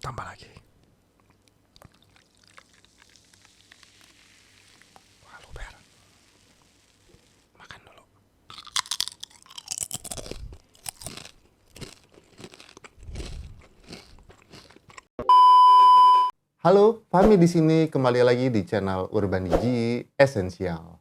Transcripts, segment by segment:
Tambah lagi. Wah, luber. Makan dulu. Halo, Fahmi di sini kembali lagi di channel Urban Digi Essential.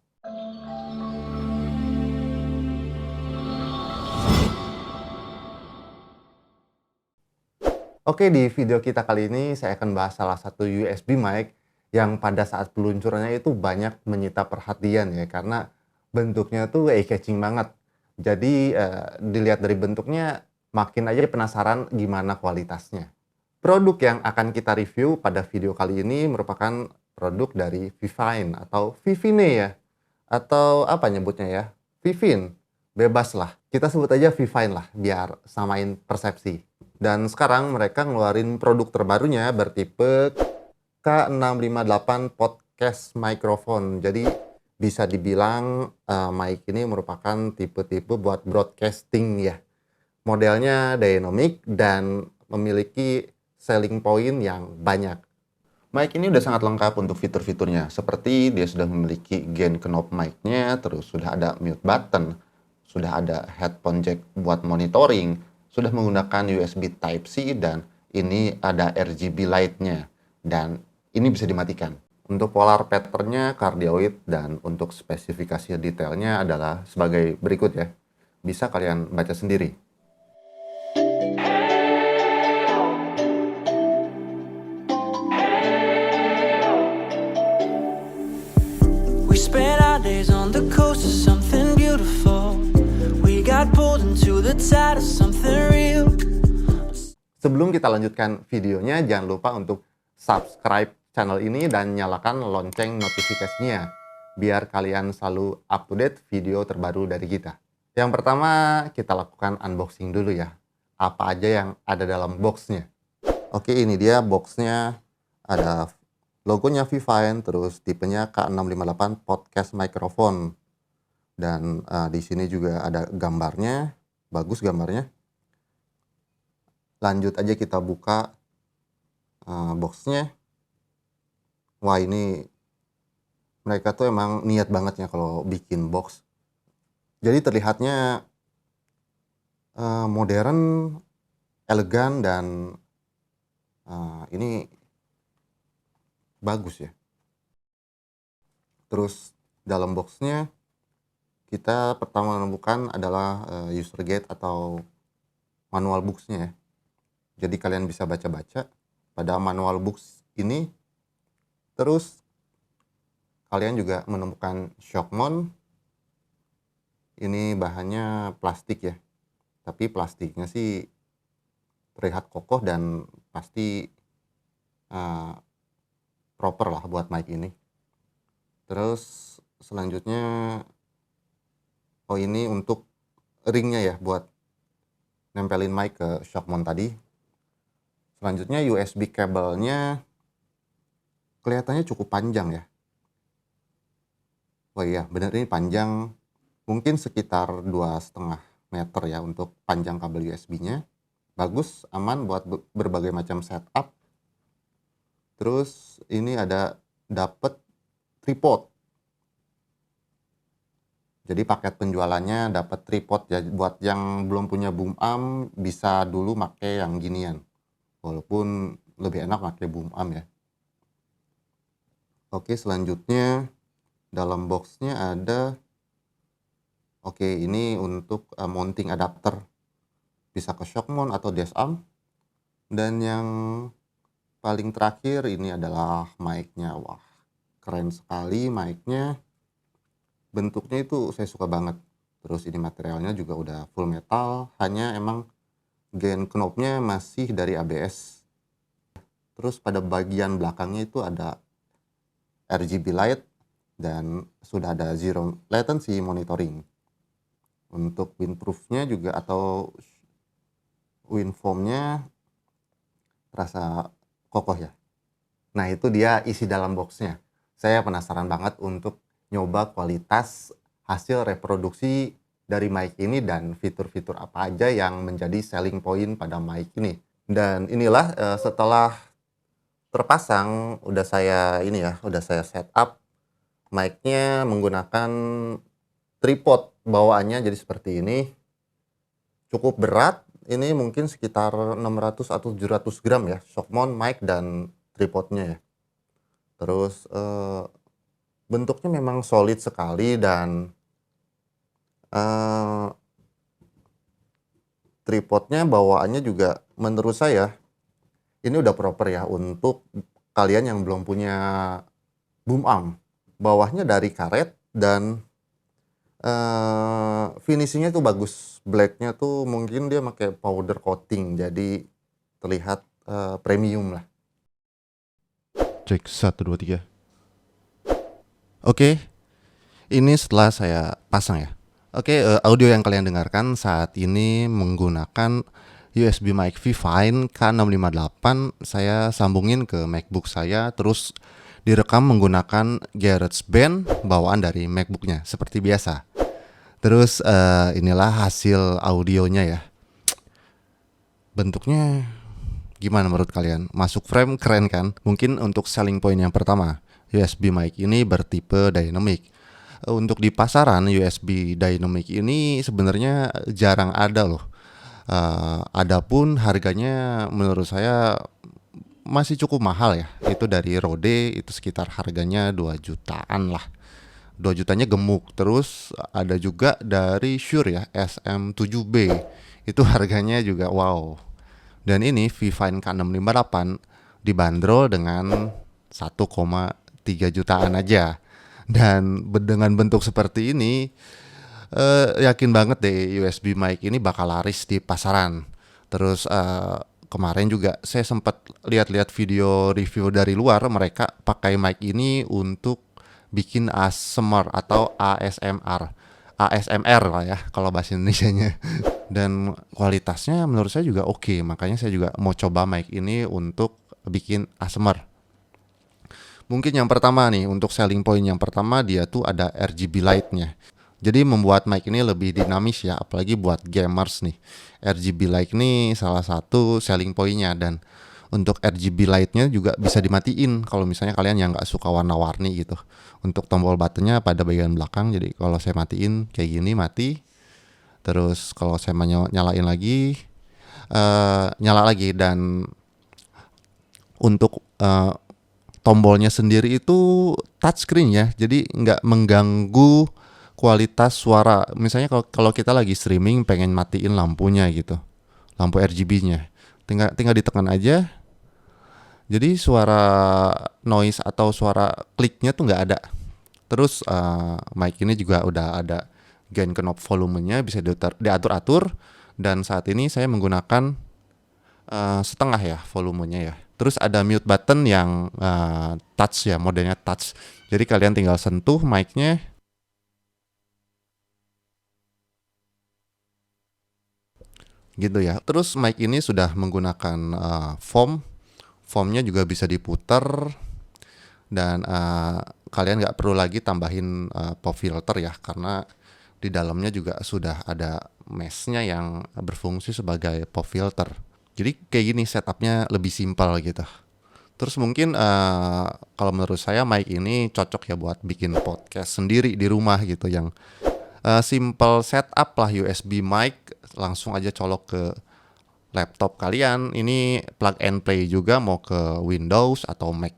Oke, di video kita kali ini saya akan bahas salah satu USB mic yang pada saat peluncurannya itu banyak menyita perhatian ya, karena bentuknya tuh eye-catching banget. Jadi dilihat dari bentuknya makin aja penasaran gimana kualitasnya. Produk yang akan kita review pada video kali ini merupakan produk dari Vivine atau Vivine ya. Atau apa nyebutnya ya? Vivine. Bebas lah. Kita sebut aja Vivine lah biar samain persepsi. Dan sekarang mereka ngeluarin produk terbarunya bertipe K658 Podcast Microphone. Jadi bisa dibilang mic ini merupakan tipe-tipe buat broadcasting ya. Modelnya dynamic dan memiliki selling point yang banyak. Mic ini udah sangat lengkap untuk fitur-fiturnya, seperti dia sudah memiliki gain knob mic-nya, terus sudah ada mute button, sudah ada headphone jack buat monitoring, sudah menggunakan USB Type-C, dan ini ada RGB light-nya, dan ini bisa dimatikan. Untuk polar pattern-nya cardioid, dan untuk spesifikasi detailnya adalah sebagai berikut ya. Bisa kalian baca sendiri. We spent our days on the coast of something beautiful. We got pulled into the tide of something real. Sebelum kita lanjutkan videonya, jangan lupa untuk subscribe channel ini dan nyalakan lonceng notifikasinya, biar kalian selalu up to date video terbaru dari kita. Yang pertama, kita lakukan unboxing dulu ya. Apa aja yang ada dalam boxnya. Oke, ini dia boxnya. Ada logonya Vivine, terus tipenya K658 Podcast Microphone. Dan di sini juga ada gambarnya, bagus gambarnya. Lanjut aja kita buka boxnya. Wah, ini mereka tuh emang niat banget ya kalau bikin box. Jadi terlihatnya modern, elegan, dan ini bagus ya. Terus dalam boxnya kita pertama menemukan adalah user guide atau manual books-nya ya. Jadi kalian bisa baca-baca pada manual books ini. Terus kalian juga menemukan shock mount. Ini bahannya plastik ya. Tapi plastiknya sih terlihat kokoh dan pasti proper lah buat mic ini. Terus selanjutnya, oh ini untuk ringnya ya buat nempelin mic ke shock mount tadi. Selanjutnya USB kabelnya kelihatannya cukup panjang ya. Oh iya, bener ini panjang, mungkin sekitar 2,5 meter ya untuk panjang kabel USB-nya. Bagus, aman buat berbagai macam setup. Terus ini ada dapet tripod. Jadi paket penjualannya dapat tripod ya, buat yang belum punya boom arm bisa dulu pakai yang ginian. Walaupun lebih enak pakai boom arm ya. Oke, selanjutnya dalam boxnya ada, oke ini untuk mounting adapter. Bisa ke shock mount atau desk arm. Dan yang paling terakhir ini adalah mic-nya. Wah, keren sekali mic-nya. Bentuknya itu saya suka banget. Terus ini materialnya juga udah full metal, hanya emang gain knob-nya masih dari ABS. Terus pada bagian belakangnya itu ada RGB light dan sudah ada zero latency monitoring. Untuk windproof-nya juga atau wind foam-nya terasa kokoh ya. Nah, itu dia isi dalam boxnya. Saya penasaran banget untuk nyoba kualitas hasil reproduksi dari mic ini dan fitur-fitur apa aja yang menjadi selling point pada mic ini. Dan inilah setelah terpasang udah saya setup mic-nya menggunakan tripod bawaannya jadi seperti ini. Cukup berat, ini mungkin sekitar 600 atau 700 gram ya, shock mount mic dan tripodnya ya. Terus bentuknya memang solid sekali dan tripodnya bawaannya juga menurut saya ini udah proper ya untuk kalian yang belum punya boom arm. Bawahnya dari karet dan finishingnya tuh bagus. Blacknya tuh mungkin dia pakai powder coating jadi terlihat premium lah. Cek 1, 2, 3. Oke, ini setelah saya pasang ya. Oke, audio yang kalian dengarkan saat ini menggunakan USB mic Vivine K658. Saya sambungin ke MacBook saya, terus direkam menggunakan GarageBand bawaan dari MacBooknya seperti biasa. Terus inilah hasil audionya ya. Bentuknya gimana menurut kalian? Masuk frame keren kan? Mungkin untuk selling point yang pertama, USB mic ini bertipe dynamic. Untuk di pasaran USB dynamic ini sebenarnya jarang ada loh. Adapun harganya menurut saya masih cukup mahal ya. Itu dari Rode itu sekitar harganya 2 jutaan lah. 2 jutanya gemuk. Terus ada juga dari Shure ya, SM7B. Itu harganya juga wow. Dan ini Vivine K658 dibanderol dengan 1,3 jutaan aja. Dan dengan bentuk seperti ini yakin banget deh USB mic ini bakal laris di pasaran. Terus kemarin juga saya sempat lihat-lihat video review dari luar, mereka pakai mic ini untuk bikin ASMR atau ASMR lah ya kalau bahasa Indonesianya. Dan kualitasnya menurut saya juga oke, makanya saya juga mau coba mic ini untuk bikin ASMR. Mungkin yang pertama nih, untuk selling point yang pertama dia tuh ada RGB light-nya. Jadi membuat mic ini lebih dinamis ya, apalagi buat gamers nih. RGB light ini salah satu selling point-nya, dan untuk RGB light-nya juga bisa dimatiin kalau misalnya kalian yang nggak suka warna-warni gitu. Untuk tombol button-nya pada bagian belakang, jadi kalau saya matiin kayak gini mati. Terus kalau saya nyalain lagi, nyala lagi. Dan untuk tombolnya sendiri itu touchscreen ya, jadi nggak mengganggu kualitas suara. Misalnya kalau kita lagi streaming pengen matiin lampunya gitu, lampu RGB-nya, tinggal ditekan aja. Jadi suara noise atau suara kliknya tuh nggak ada. Terus mic ini juga udah ada gain knob volumenya, bisa diatur-atur. Dan saat ini saya menggunakan setengah ya volumenya ya. Terus ada mute button yang touch ya, modelnya touch. Jadi kalian tinggal sentuh mic-nya. Gitu ya. Terus mic ini sudah menggunakan foamnya juga bisa diputer. Dan kalian nggak perlu lagi tambahin pop filter ya, karena di dalamnya juga sudah ada mesh-nya yang berfungsi sebagai pop filter. Jadi kayak gini setupnya lebih simpel gitu. Terus mungkin kalau menurut saya mic ini cocok ya buat bikin podcast sendiri di rumah gitu, yang simple setup lah, USB mic langsung aja colok ke laptop kalian. Ini plug and play juga mau ke Windows atau Mac.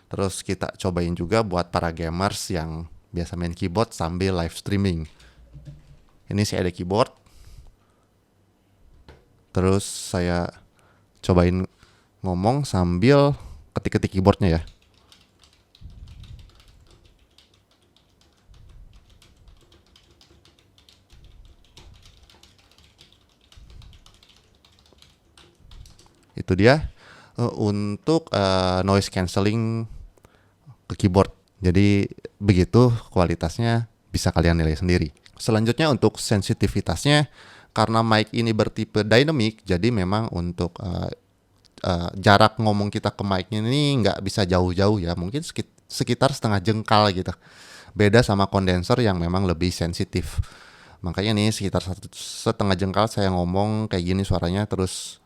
Terus kita cobain juga buat para gamers yang biasa main keyboard sambil live streaming. Ini sih ada keyboard. Terus saya cobain ngomong sambil ketik-ketik keyboardnya ya. Itu dia untuk noise cancelling ke keyboard. Jadi begitu kualitasnya, bisa kalian nilai sendiri. Selanjutnya untuk sensitivitasnya, karena mic ini bertipe dynamic, jadi memang untuk jarak ngomong kita ke mic-nya ini nggak bisa jauh-jauh ya, mungkin sekitar setengah jengkal gitu. Beda sama kondenser yang memang lebih sensitif. Makanya nih sekitar setengah jengkal saya ngomong kayak gini suaranya, terus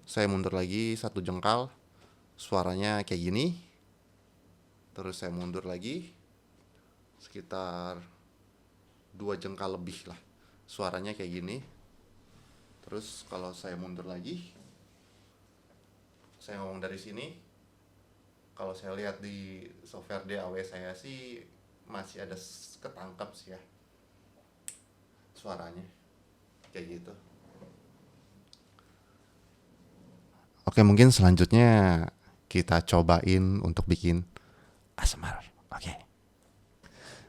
Saya mundur lagi 1 jengkal, suaranya kayak gini. Terus saya mundur lagi sekitar 2 jengkal lebih lah, suaranya kayak gini. Terus kalau saya mundur lagi, saya ngomong dari sini, kalau saya lihat di software DAW saya sih masih ada ketangkap sih ya suaranya kayak gitu. Oke, mungkin selanjutnya kita cobain untuk bikin ASMR. Oke.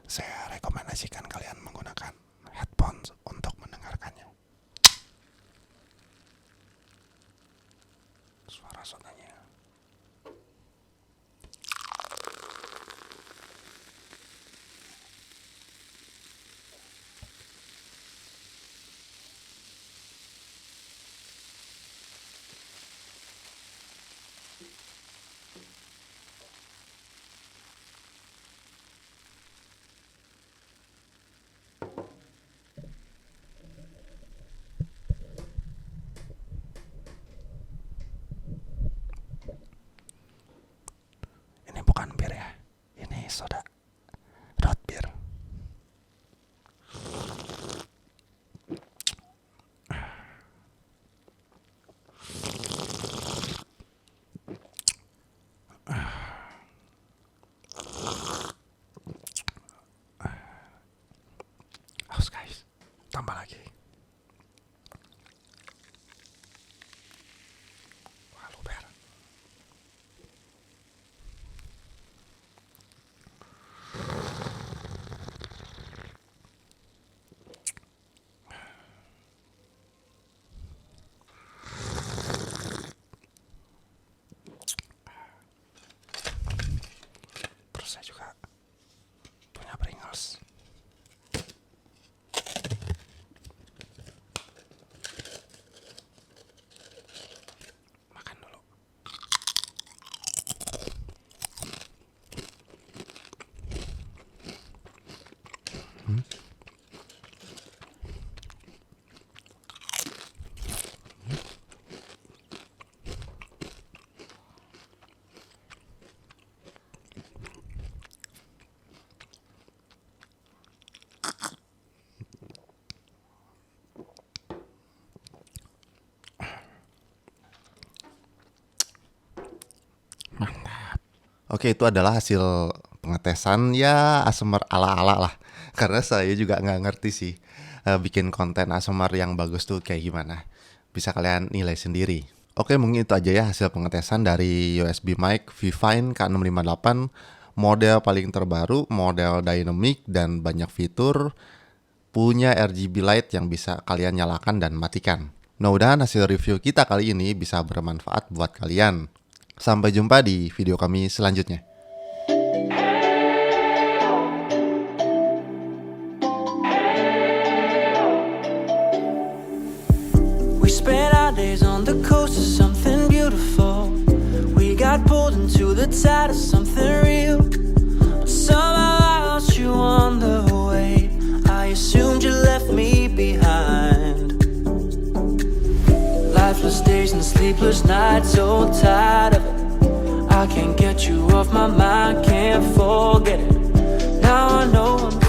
Saya rekomendasikan kalian menggunakan headphone untuk mendengarkannya. Suara sonanya. Ini bukan bir ya, ini soda, root beer. Haus guys, tambah lagi. Wah, luber. Terus saya juga punya Pringles. Makan dulu. Mantap. Oke, itu adalah hasil pengetesan ya ASMR ala-ala lah. Karena saya juga nggak ngerti sih bikin konten ASMR yang bagus tuh kayak gimana. Bisa kalian nilai sendiri. Oke, mungkin itu aja ya hasil pengetesan dari USB mic Vivine K658. Model paling terbaru, model dynamic dan banyak fitur. Punya RGB light yang bisa kalian nyalakan dan matikan. Mudah-mudahan hasil review kita kali ini bisa bermanfaat buat kalian. Sampai jumpa di video kami selanjutnya. We spent our days on the coast of something beautiful. We got pulled into the tide of something real. Somehow I lost you on the way. I assumed you left me behind. Lifeless days and sleepless nights, so tired of it. I can't get you off my mind, can't forget it. Now I know I'm